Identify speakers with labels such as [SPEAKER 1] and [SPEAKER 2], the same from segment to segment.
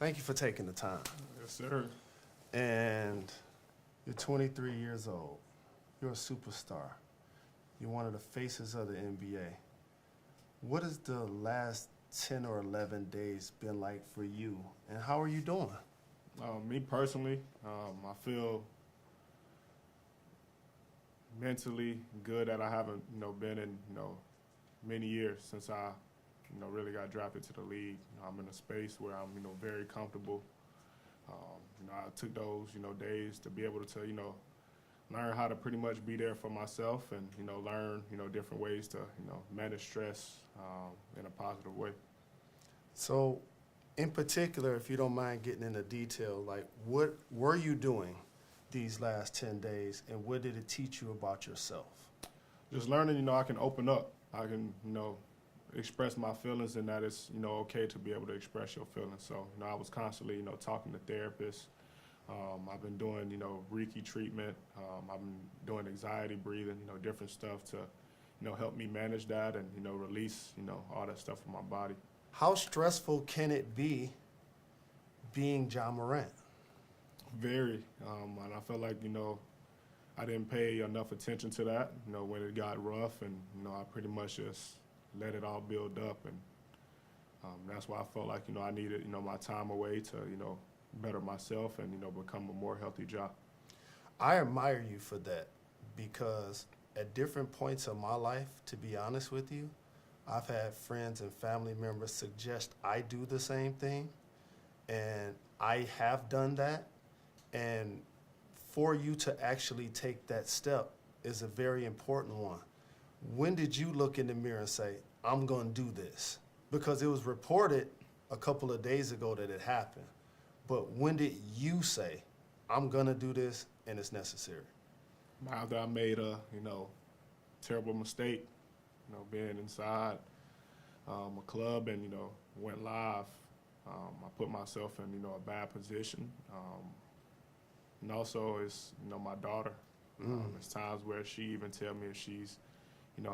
[SPEAKER 1] Thank you for taking the time.
[SPEAKER 2] Yes, sir.
[SPEAKER 1] And you're 23 years old. You're a superstar. You're one of the faces of the NBA. What has the last 10 or 11 days been like for you, and how are you doing?
[SPEAKER 2] Me personally, I feel mentally good that I haven't, been in, many years since I, really got drafted to the league. I'm in a space where I'm, very comfortable. I took those, days to be able to, learn how to pretty much be there for myself and, learn, different ways to, manage stress in a positive way.
[SPEAKER 1] So, in particular, if you don't mind getting into detail, like what were you doing these last 10 days, and what did it teach you about yourself?
[SPEAKER 2] Just learning, I can open up. I can, express my feelings, and that it's, okay to be able to express your feelings. So, I was constantly, talking to therapists. I've been doing, Reiki treatment. I've been doing anxiety breathing, different stuff to, help me manage that and, release, all that stuff from my body.
[SPEAKER 1] How stressful can it be being Ja Morant?
[SPEAKER 2] Very. And I felt like, I didn't pay enough attention to that, when it got rough, and, I pretty much just let it all build up. And that's why I felt like, I needed, my time away to, better myself and, become a more healthy Ja.
[SPEAKER 1] I admire you for that, because at different points of my life, to be honest with you, I've had friends and family members suggest I do the same thing, and I have done that. And for you to actually take that step is a very important one. When did you look in the mirror and say, I'm going to do this? Because it was reported a couple of days ago that it happened. But when did you say, I'm going to do this and it's necessary?
[SPEAKER 2] After I made a, terrible mistake, being inside a club and, went live, I put myself in, a bad position. And also it's, my daughter. There's times where she even tell me if she's,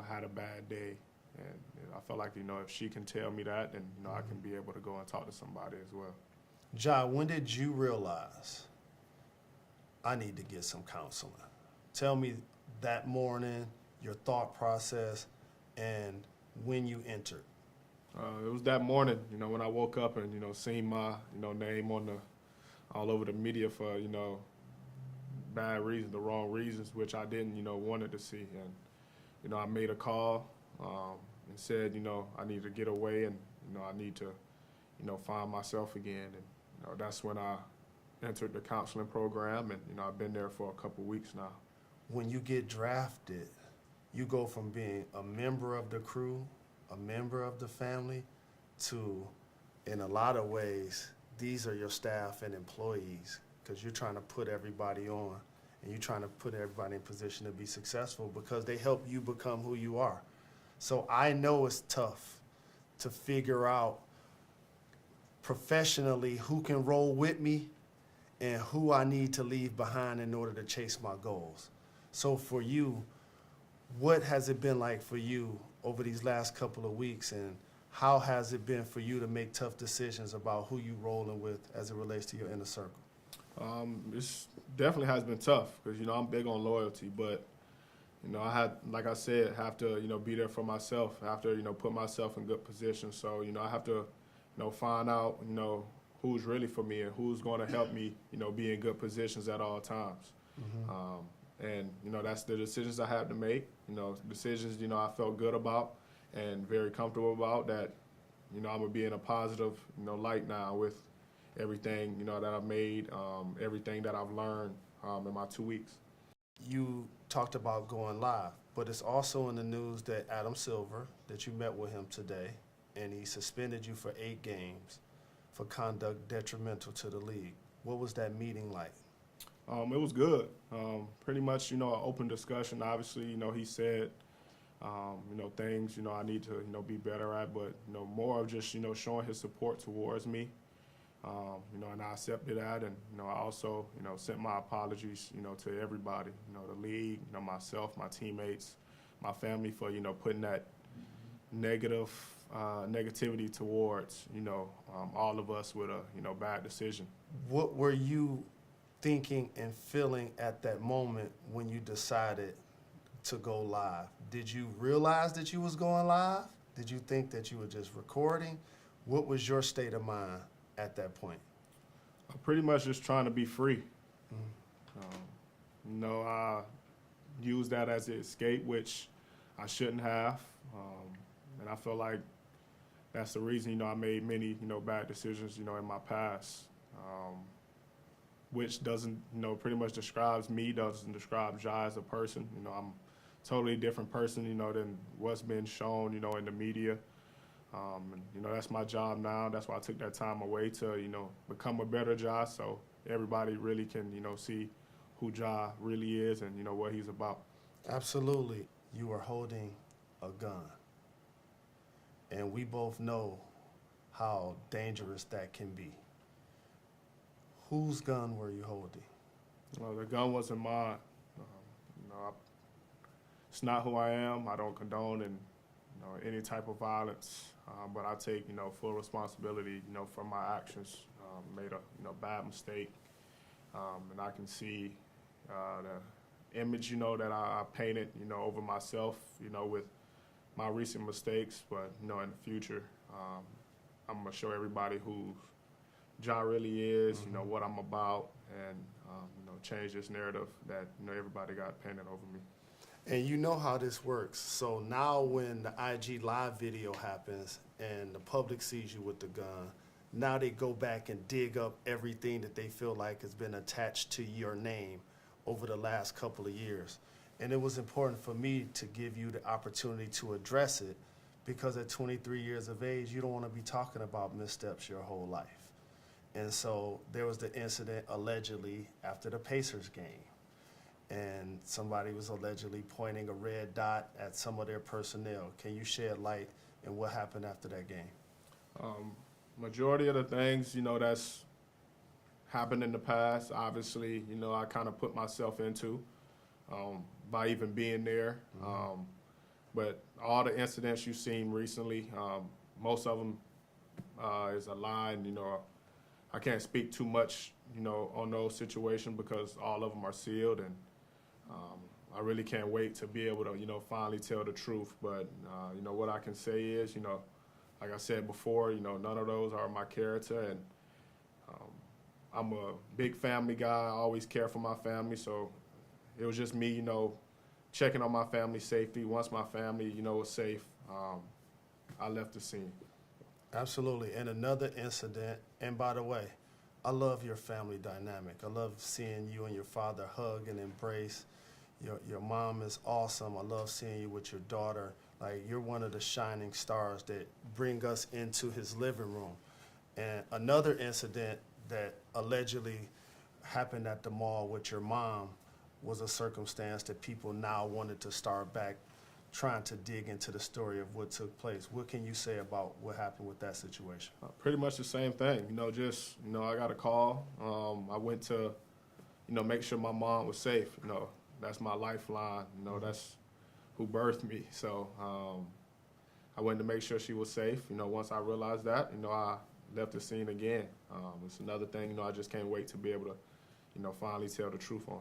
[SPEAKER 2] had a bad day. And I felt like, if she can tell me that, then, I can be able to go and talk to somebody as well.
[SPEAKER 1] Ja, when did you realize I need to get some counseling? Tell me that morning, your thought process, and when you entered.
[SPEAKER 2] It was that morning, when I woke up and, seen my, name on all over the media for, bad reasons, the wrong reasons, which I didn't, wanted to see. And, I made a call and said, I need to get away and, I need to, find myself again. And, that's when I entered the counseling program, and, I've been there for a couple weeks now.
[SPEAKER 1] When you get drafted, you go from being a member of the crew, a member of the family, to, in a lot of ways, these are your staff and employees, because you're trying to put everybody on, and you're trying to put everybody in position to be successful because they help you become who you are. So I know it's tough to figure out professionally who can roll with me and who I need to leave behind in order to chase my goals. So for you, what has it been like for you over these last couple of weeks, and how has it been for you to make tough decisions about who you rolling with as it relates to your inner circle?
[SPEAKER 2] This definitely has been tough because, I'm big on loyalty, but, I had, like I said, have to, be there for myself. I have to, put myself in good position. So, I have to, find out, who's really for me and who's going to help me, be in good positions at all times. And, that's the decisions I had to make, decisions, I felt good about and very comfortable about that, I'm going to be in a positive, light now with everything, that I've made, everything that I've learned in my 2 weeks.
[SPEAKER 1] You talked about going live, but it's also in the news that Adam Silver, that you met with him today, and he suspended you for 8 games for conduct detrimental to the league. What was that meeting like?
[SPEAKER 2] It was good. Pretty much, an open discussion. Obviously, he said, things, I need to, be better at, but, more of just, showing his support towards me. And I accepted that, and, I also, sent my apologies, to everybody, the league, myself, my teammates, my family for, putting that negative negativity towards, all of us with a, bad decision.
[SPEAKER 1] What were you thinking and feeling at that moment when you decided to go live? Did you realize that you was going live? Did you think that you were just recording? What was your state of mind at that point?
[SPEAKER 2] I'm pretty much just trying to be free. I used that as an escape, which I shouldn't have. And I feel like that's the reason, I made many, bad decisions, in my past, which doesn't, pretty much describes me, doesn't describe Ja as a person. I'm a totally different person, than what's been shown, in the media. And, that's my job now. That's why I took that time away to, become a better Ja, so everybody really can, see who Ja really is and, what he's about.
[SPEAKER 1] Absolutely. You were holding a gun. And we both know how dangerous that can be. Whose gun were you holding?
[SPEAKER 2] Well, the gun wasn't mine. It's not who I am. I don't condone any type of violence, but I take full responsibility for my actions. Made a bad mistake, and I can see the image that I painted over myself with my recent mistakes. But in the future, I'm gonna show everybody who Ja really is, what I'm about, and change this narrative that everybody got painted over me.
[SPEAKER 1] And you know how this works. So now when the IG live video happens and the public sees you with the gun, now they go back and dig up everything that they feel like has been attached to your name over the last couple of years. And it was important for me to give you the opportunity to address it, because at 23 years of age, you don't want to be talking about missteps your whole life. And so there was the incident allegedly after the Pacers game. And somebody was allegedly pointing a red dot at some of their personnel. Can you shed light on what happened after that game?
[SPEAKER 2] Majority of the things, that's happened in the past, obviously, I kind of put myself into by even being there. But all the incidents you've seen recently, most of them is a lie. And, I can't speak too much, on those situations because all of them are sealed. And I really can't wait to be able to, finally tell the truth. But, what I can say is, like I said before, none of those are my character. And I'm a big family guy. I always care for my family. So it was just me, checking on my family's safety. Once my family, was safe, I left the scene.
[SPEAKER 1] Absolutely. And another incident, and by the way, I love your family dynamic. I love seeing you and your father hug and embrace. Your mom is awesome. I love seeing you with your daughter. Like, you're one of the shining stars that bring us into his living room. And another incident that allegedly happened at the mall with your mom was a circumstance that people now wanted to start back trying to dig into the story of what took place. What can you say about what happened with that situation?
[SPEAKER 2] Pretty much the same thing. I got a call. I went to, make sure my mom was safe. That's my lifeline. That's who birthed me. So I went to make sure she was safe. Once I realized that, I left the scene again. It's another thing, I just can't wait to be able to, finally tell the truth on.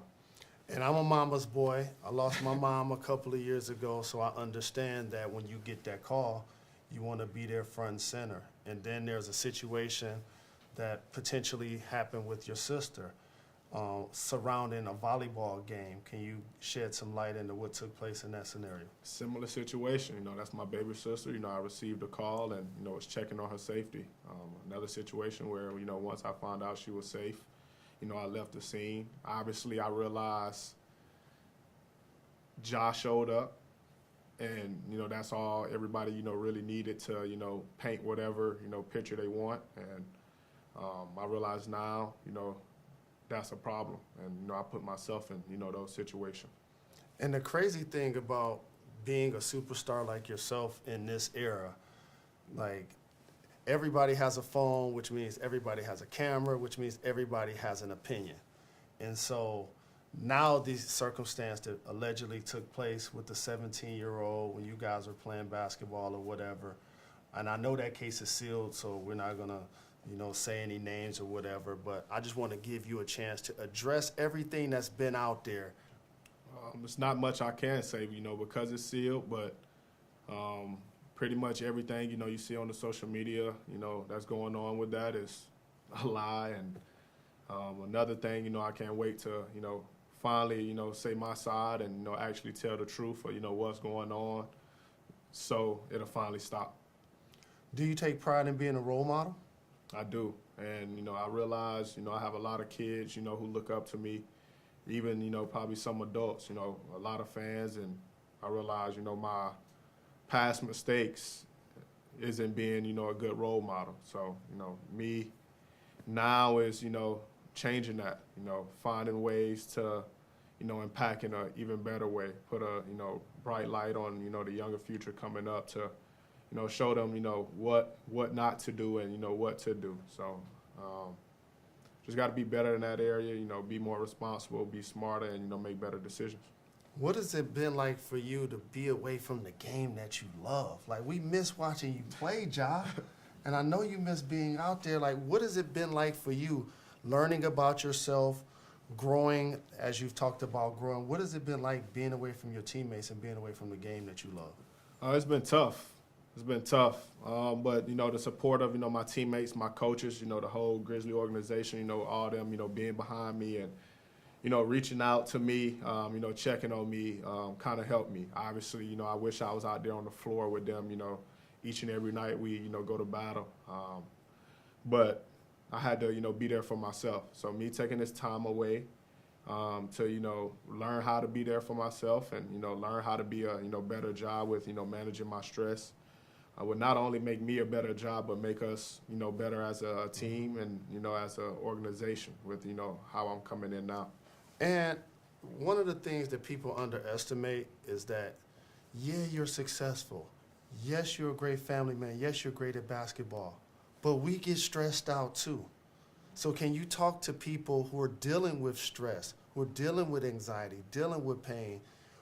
[SPEAKER 1] And I'm a mama's boy. I lost my mom a couple of years ago, so I understand that when you get that call, you want to be there front and center. And then there's a situation that potentially happened with your sister surrounding a volleyball game. Can you shed some light into what took place in that scenario?
[SPEAKER 2] Similar situation. That's my baby sister. I received a call and, was checking on her safety. Another situation where, once I found out she was safe, I left the scene. Obviously, I realized Ja showed up, and, that's all everybody, really needed to, paint whatever, picture they want. And I realize now, that's a problem. And, I put myself in, those situations.
[SPEAKER 1] And the crazy thing about being a superstar like yourself in this era, like, everybody has a phone, which means everybody has a camera, which means everybody has an opinion. And so now these circumstances that allegedly took place with the 17-year-old when you guys were playing basketball or whatever, and I know that case is sealed, so we're not gonna, say any names or whatever. But I just want to give you a chance to address everything that's been out there.
[SPEAKER 2] It's not much I can say, because it's sealed, but pretty much everything, you see on the social media, that's going on with that is a lie. And another thing, I can't wait to, finally, say my side and, actually tell the truth of, what's going on, so it'll finally stop.
[SPEAKER 1] Do you take pride in being a role model?
[SPEAKER 2] I do. And, I realize, I have a lot of kids, who look up to me, even, probably some adults, a lot of fans. And I realize, my past mistakes isn't being, a good role model. So, me now is, changing that, finding ways to, impact in an even better way, put a, bright light on, the younger future coming up to, show them, what not to do and, what to do. So just got to be better in that area, be more responsible, be smarter, and, make better decisions.
[SPEAKER 1] What has it been like for you to be away from the game that you love? Like, we miss watching you play, Ja, and I know you miss being out there. Like, what has it been like for you learning about yourself, growing, as you've talked about growing? What has it been like being away from your teammates and being away from the game that you love?
[SPEAKER 2] It's been tough. It's been tough. But, the support of, my teammates, my coaches, the whole Grizzly organization, all them, being behind me and, reaching out to me, checking on me, kind of helped me. Obviously, I wish I was out there on the floor with them, each and every night we, go to battle. But I had to, be there for myself. So me taking this time away to, learn how to be there for myself and, learn how to be a, better job with, managing my stress. Would not only make me a better job, but make us, better as a team and, as an organization with, how I'm coming in now.
[SPEAKER 1] And one of the things that people underestimate is that, yeah, you're successful. Yes, you're a great family man. Yes, you're great at basketball. But we get stressed out too. So can you talk to people who are dealing with stress, who are dealing with anxiety, dealing with pain?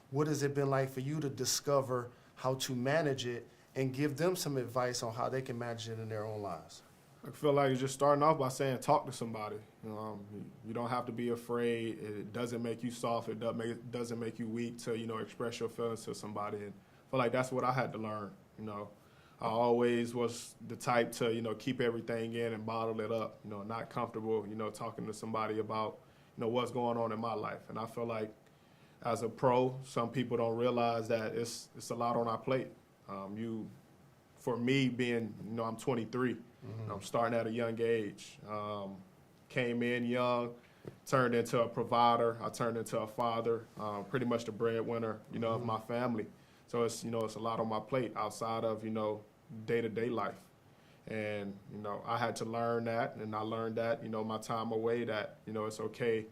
[SPEAKER 1] What has it been like for you to discover how to manage it and give them some advice on how they can manage it in their own lives?
[SPEAKER 2] I feel like it's just starting off by saying talk to somebody. You don't have to be afraid. It doesn't make you soft. It doesn't make you weak to, express your feelings to somebody. And I feel like that's what I had to learn. I always was the type to, keep everything in and bottle it up, not comfortable, talking to somebody about, what's going on in my life. And I feel like as a pro, some people don't realize that it's a lot on our plate. For me being, I'm 23, I'm starting at a young age. Came in young, turned into a provider. I turned into a father, pretty much the breadwinner, of my family. So it's, it's a lot on my plate outside of, day-to-day life. And, I had to learn that, and I learned that, my time away, that, it's okay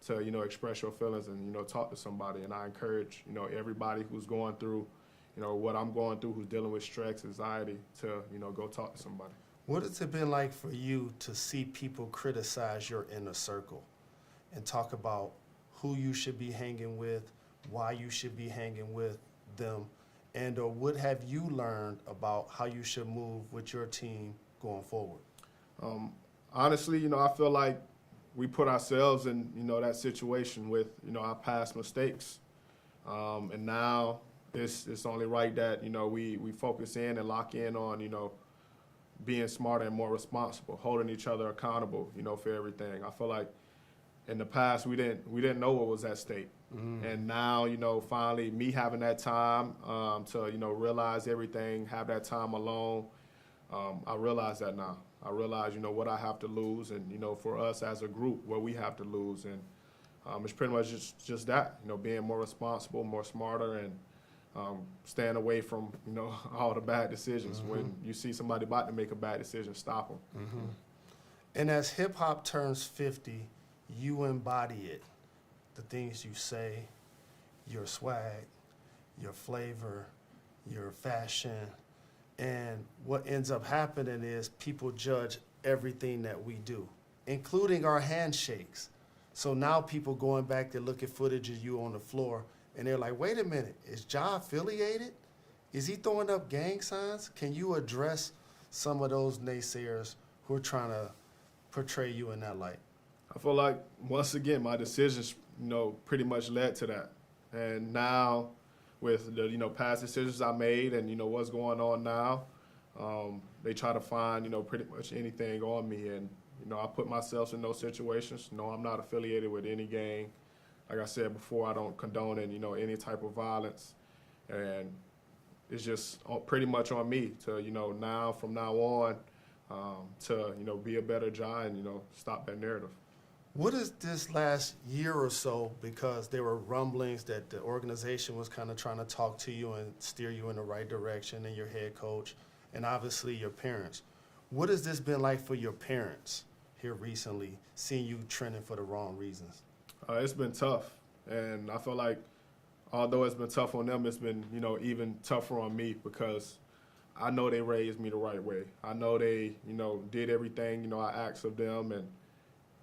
[SPEAKER 2] to, express your feelings and, talk to somebody. And I encourage, everybody who's going through, what I'm going through, who's dealing with stress, anxiety, to, go talk to somebody.
[SPEAKER 1] What has it been like for you to see people criticize your inner circle and talk about who you should be hanging with, why you should be hanging with them, and or what have you learned about how you should move with your team going forward?
[SPEAKER 2] Honestly, I feel like we put ourselves in, that situation with, our past mistakes. And now it's only right that, we focus in and lock in on, being smarter and more responsible, holding each other accountable, for everything. I feel like in the past we didn't know what was at stake. And now, finally me having that time to, realize everything, have that time alone, I realize that now. I realize, what I have to lose and, for us as a group, what we have to lose. And it's pretty much just that, being more responsible, more smarter, and staying away from, all the bad decisions. When you see somebody about to make a bad decision, stop them.
[SPEAKER 1] And as hip-hop turns 50, you embody it. The things you say, your swag, your flavor, your fashion. And what ends up happening is people judge everything that we do, including our handshakes. So now people going back to look at footage of you on the floor, and they're like, wait a minute, is Ja affiliated? Is he throwing up gang signs? Can you address some of those naysayers who are trying to portray you in that light?
[SPEAKER 2] I feel like, once again, my decisions, pretty much led to that. And now, with the, past decisions I made and, what's going on now, they try to find, pretty much anything on me. And, I put myself in those situations. No, I'm not affiliated with any gang. Like I said before, I don't condone it, any type of violence. And it's just pretty much on me to, from now on, to, be a better Ja and, stop that narrative.
[SPEAKER 1] What is this last year or so, because there were rumblings that the organization was kind of trying to talk to you and steer you in the right direction, and your head coach, and obviously your parents. What has this been like for your parents here recently, seeing you trending for the wrong reasons?
[SPEAKER 2] It's been tough, and I feel like although it's been tough on them, it's been, even tougher on me, because I know they raised me the right way. I know they, did everything, I asked of them, and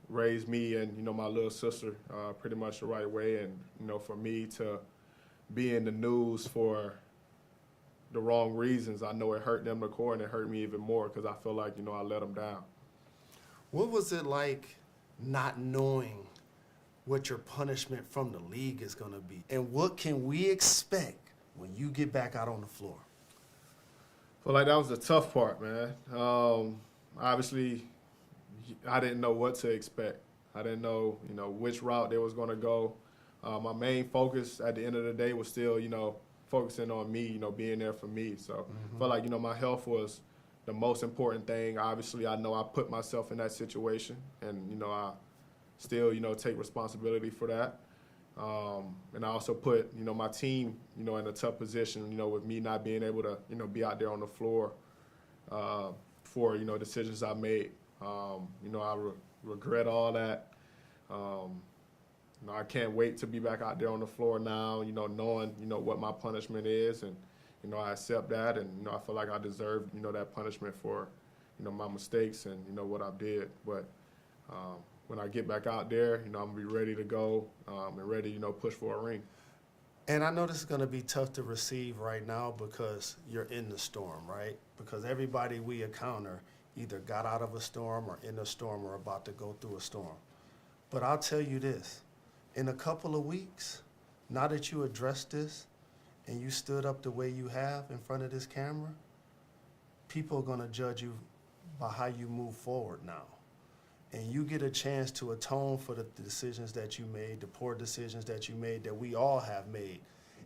[SPEAKER 2] raised me and, my little sister pretty much the right way. And, for me to be in the news for the wrong reasons, I know it hurt them to the core, and it hurt me even more, because I feel like, I let them down.
[SPEAKER 1] What was it like not knowing what your punishment from the league is going to be? And what can we expect when you get back out on the floor?
[SPEAKER 2] I feel like that was the tough part, man. Obviously, I didn't know what to expect. I didn't know, which route they was going to go. My main focus at the end of the day was still, focusing on me, being there for me. So I felt like, my health was the most important thing. Obviously, I know I put myself in that situation, and, I still, take responsibility for that. And I also put, my team, in a tough position, with me not being able to, be out there on the floor for, decisions I made. I regret all that. I can't wait to be back out there on the floor now, knowing, what my punishment is. And, I accept that. And, I feel like I deserve, that punishment for, my mistakes and, what I did. But when I get back out there, I'm going to be ready to go and ready, push for a ring.
[SPEAKER 1] And I know this is going to be tough to receive right now because you're in the storm, right? Because everybody we encounter either got out of a storm or in a storm or about to go through a storm. But I'll tell you this, in a couple of weeks, now that you addressed this and you stood up the way you have in front of this camera, people are going to judge you by how you move forward now. And you get a chance to atone for the decisions that you made, the poor decisions that you made, that we all have made.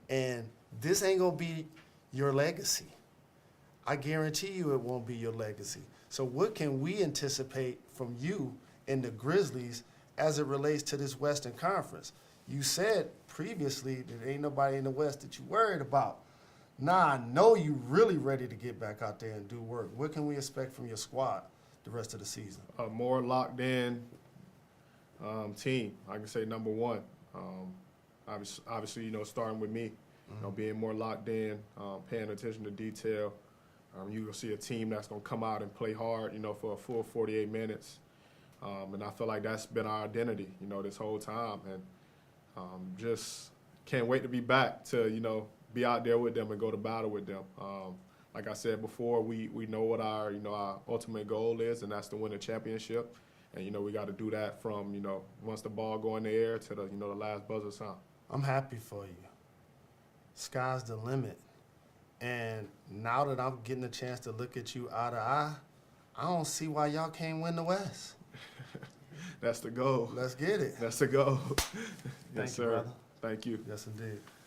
[SPEAKER 1] And this ain't going to be your legacy. I guarantee you it won't be your legacy. So what can we anticipate from you and the Grizzlies as it relates to this Western Conference? You said previously that ain't nobody in the West that you worried about. Now I know you really ready to get back out there and do work. What can we expect from your squad the rest of the season?
[SPEAKER 2] A more locked in team. I can say number one. Obviously, starting with me, being more locked in, paying attention to detail. You're going to see a team that's going to come out and play hard, for a full 48 minutes. And I feel like that's been our identity, this whole time. And just can't wait to be back to, be out there with them and go to battle with them. Like I said before, we know what our ultimate goal is, and that's to win a championship. And, we got to do that from, once the ball go in the air to the, the last buzzer sound.
[SPEAKER 1] I'm happy for you. Sky's the limit. And now that I'm getting a chance to look at you eye to eye, I don't see why y'all can't win the West.
[SPEAKER 2] That's the goal.
[SPEAKER 1] Let's get it.
[SPEAKER 2] That's the goal.
[SPEAKER 1] Thank
[SPEAKER 2] Yes,
[SPEAKER 1] you,
[SPEAKER 2] sir.
[SPEAKER 1] brother.
[SPEAKER 2] Thank you.
[SPEAKER 1] Yes, indeed.